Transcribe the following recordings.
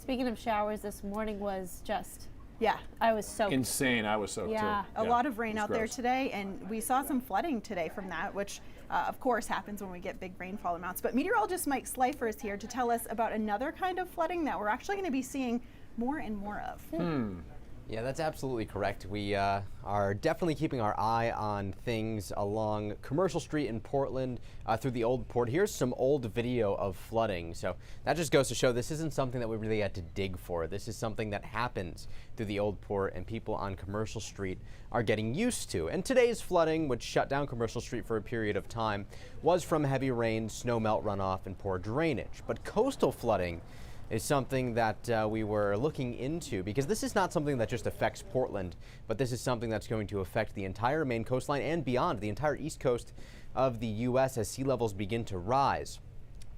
Speaking of showers, this morning was just, Yeah, I was soaked. Insane. I was soaked Yeah. too. a lot of rain It was out there gross. today, and we saw some flooding today from that, which of course happens when we get big rainfall amounts. But meteorologist Mike Slifer is here to tell us about another kind of flooding that we're actually going to be seeing more and more of. Yeah, that's absolutely correct. We are definitely keeping our eye on things along Commercial Street in Portland through the Old Port. Here's some old video of flooding. So that just goes to show this isn't something that we really had to dig for. This is something that happens through the Old Port and people on Commercial Street are getting used to. And today's flooding, which shut down Commercial Street for a period of time, was from heavy rain, snow melt runoff, and poor drainage. But coastal flooding is something that we were looking into, because this is not something that just affects Portland, but this is something that's going to affect the entire Maine coastline and beyond, the entire east coast of the U.S. as sea levels begin to rise.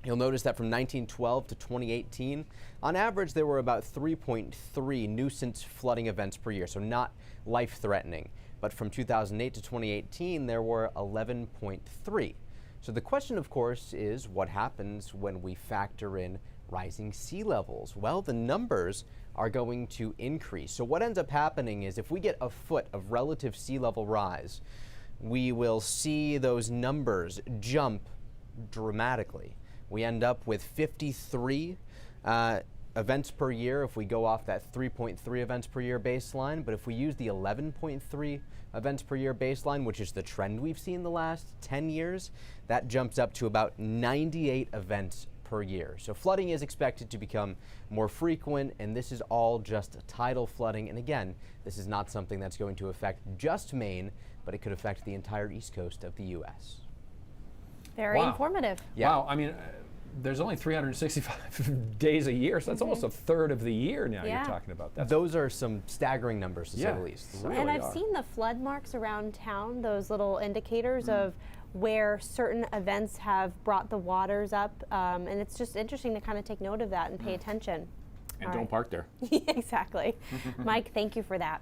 You'll notice that from 1912 to 2018, on average, there were about 3.3 nuisance flooding events per year, so not life-threatening. But from 2008 to 2018, there were 11.3. So the question, of course, is what happens when we factor in rising sea levels? Well, the numbers are going to increase. So what ends up happening is if we get a foot of relative sea level rise, we will see those numbers jump dramatically. We end up with 53 events per year if we go off that 3.3 events per year baseline. But if we use the 11.3 events per year baseline, which is the trend we've seen the last 10 years, that jumps up to about 98 events per year. So flooding is expected to become more frequent, and this is all just tidal flooding. And again, this is not something that's going to affect just Maine, but it could affect the entire east coast of the U.S. Very Wow. informative. Yeah. Wow. I mean, there's only 365 days a year, so that's almost a third of the year now Yeah. you're talking about. That's Those are some staggering numbers, to say the least. Really And I've are. seen the flood marks around town, those little indicators of where certain events have brought the waters up. And it's just interesting to kind of take note of that and pay attention. And All don't right. park there. Exactly. Mike, thank you for that.